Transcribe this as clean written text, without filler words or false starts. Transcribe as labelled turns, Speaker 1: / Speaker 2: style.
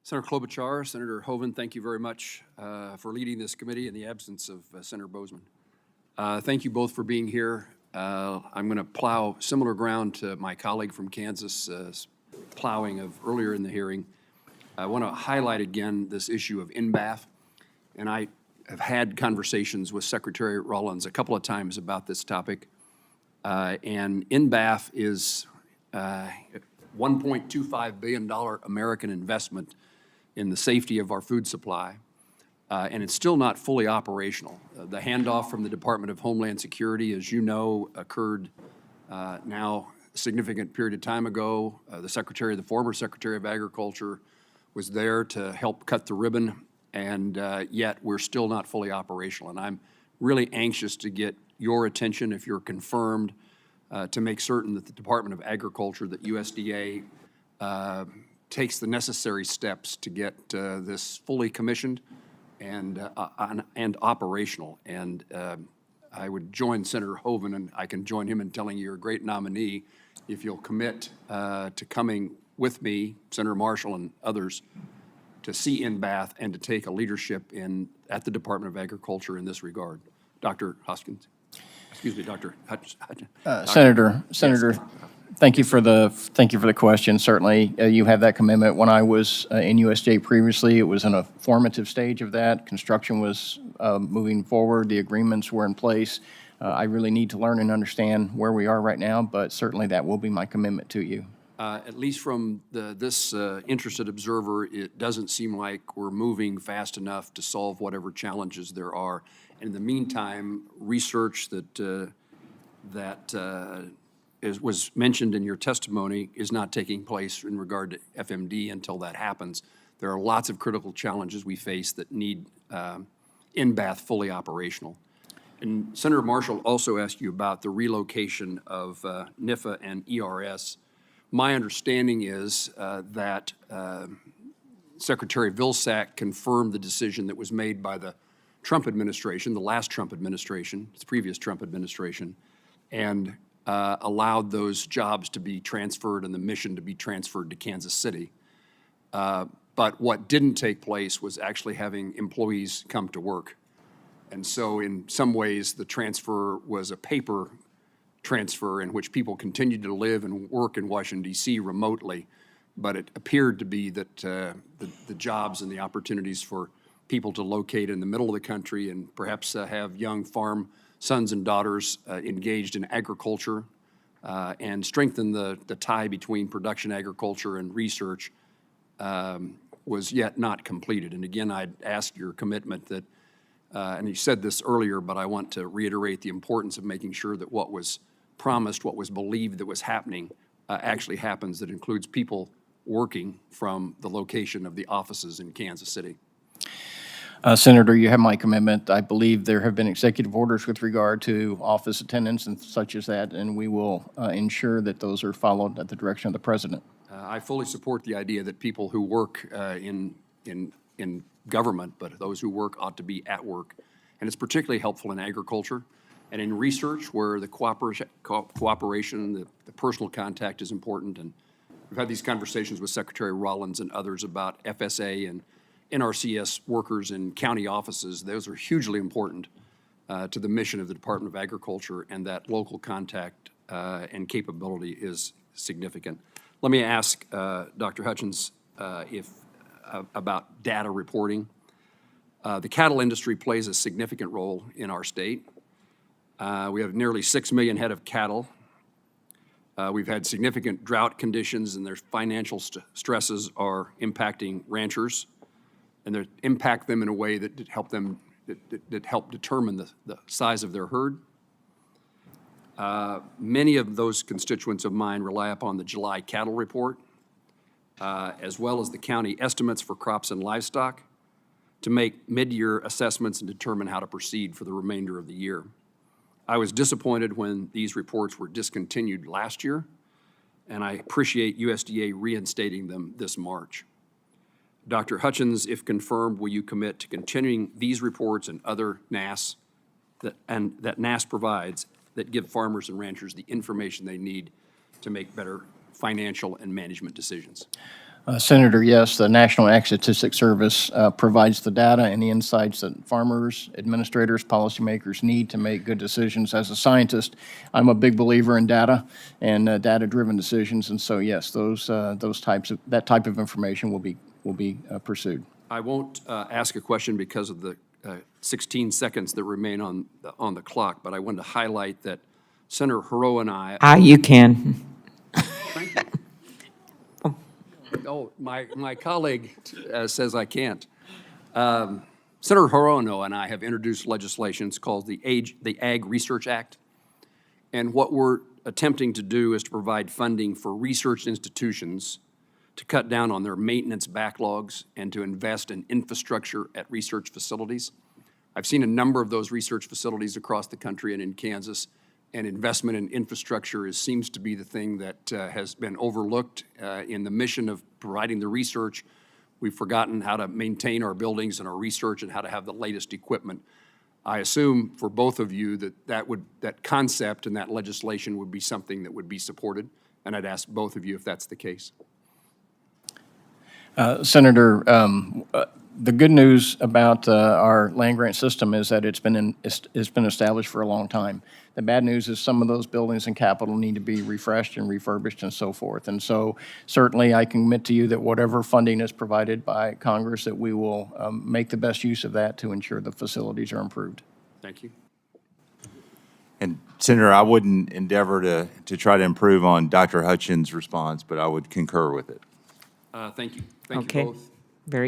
Speaker 1: Senator Klobuchar, Senator Hoeven, thank you very much for leading this committee in the absence of Senator Bozeman. Thank you both for being here. I'm going to plow similar ground to my colleague from Kansas plowing of earlier in the hearing. I want to highlight again this issue of NBAF, and I have had conversations with Secretary Rollins a couple of times about this topic, and NBAF is $1.25 billion American investment in the safety of our food supply, and it's still not fully operational. The handoff from the Department of Homeland Security, as you know, occurred now a significant period of time ago. The former Secretary of Agriculture was there to help cut the ribbon, and yet we're still not fully operational. And I'm really anxious to get your attention, if you're confirmed, to make certain that the Department of Agriculture, that USDA, takes the necessary steps to get this fully commissioned and operational. And I would join Senator Hoeven, and I can join him in telling you you're a great nominee if you'll commit to coming with me, Senator Marshall and others, to see NBAF and to take a leadership at the Department of Agriculture in this regard. Dr. Hoskins. Excuse me, Dr. Hutchins.
Speaker 2: Senator, thank you for the question. Certainly, you have that commitment. When I was in USDA previously, it was in a formative stage of that. Construction was moving forward. The agreements were in place. I really need to learn and understand where we are right now, but certainly that will be my commitment to you.
Speaker 1: At least from this interested observer, it doesn't seem like we're moving fast enough to solve whatever challenges there are. And in the meantime, research that was mentioned in your testimony is not taking place in regard to FMD until that happens. There are lots of critical challenges we face that need NBAF fully operational. And Senator Marshall also asked you about the relocation of NIFA and ERS. My understanding is that Secretary Vilsack confirmed the decision that was made by the Trump administration, the last Trump administration, the previous Trump administration, and allowed those jobs to be transferred and the mission to be transferred to Kansas City. But what didn't take place was actually having employees come to work. And so in some ways, the transfer was a paper transfer in which people continued to live and work in Washington, D.C. remotely, but it appeared to be that the jobs and the opportunities for people to locate in the middle of the country and perhaps have young farm sons and daughters engaged in agriculture and strengthen the tie between production agriculture and research was yet not completed. And again, I'd ask your commitment that, and you said this earlier, but I want to reiterate the importance of making sure that what was promised, what was believed that was happening, actually happens. That includes people working from the location of the offices in Kansas City.
Speaker 2: Senator, you have my commitment. I believe there have been executive orders with regard to office attendance and such as that, and we will ensure that those are followed at the direction of the President.
Speaker 1: I fully support the idea that people who work in government, but those who work ought to be at work. And it's particularly helpful in agriculture and in research where the cooperation, the personal contact is important. And we've had these conversations with Secretary Rollins and others about FSA and NRCS workers in county offices. Those are hugely important to the mission of the Department of Agriculture, and that local contact and capability is significant. Let me ask Dr. Hutchins about data reporting. The cattle industry plays a significant role in our state. We have nearly 6 million head of cattle. We've had significant drought conditions, and their financial stresses are impacting ranchers, and they impact them in a way that help determine the size of their herd. Many of those constituents of mine rely upon the July cattle report, as well as the county estimates for crops and livestock, to make mid-year assessments and determine how to proceed for the remainder of the year. I was disappointed when these reports were discontinued last year, and I appreciate USDA reinstating them this March. Dr. Hutchins, if confirmed, will you commit to continuing these reports and other NASS that NASS provides that give farmers and ranchers the information they need to make better financial and management decisions?
Speaker 2: Senator, yes, the National Ag Statistics Service provides the data and the insights that farmers, administrators, policymakers need to make good decisions. As a scientist, I'm a big believer in data and data-driven decisions, and so yes, that type of information will be pursued.
Speaker 1: I won't ask a question because of the 16 seconds that remain on the clock, but I wanted to highlight that Senator Haro and I.
Speaker 3: You can.
Speaker 1: Thank you. Oh, my colleague says I can't. Senator Hirono and I have introduced legislation. It's called the Ag Research Act. And what we're attempting to do is to provide funding for research institutions to cut down on their maintenance backlogs and to invest in infrastructure at research facilities. I've seen a number of those research facilities across the country and in Kansas, and investment in infrastructure seems to be the thing that has been overlooked in the mission of providing the research. We've forgotten how to maintain our buildings and our research and how to have the latest equipment. I assume for both of you that concept and that legislation would be something that would be supported, and I'd ask both of you if that's the case.
Speaker 2: Senator, the good news about our land grant system is that it's been established for a long time. The bad news is some of those buildings and capital need to be refreshed and refurbished and so forth. And so certainly I can commit to you that whatever funding is provided by Congress, that we will make the best use of that to ensure the facilities are improved.
Speaker 1: Thank you.
Speaker 4: And Senator, I wouldn't endeavor to try to improve on Dr. Hutchins' response, but I would concur with it.
Speaker 1: Thank you. Thank
Speaker 3: Okay.
Speaker 1: you both.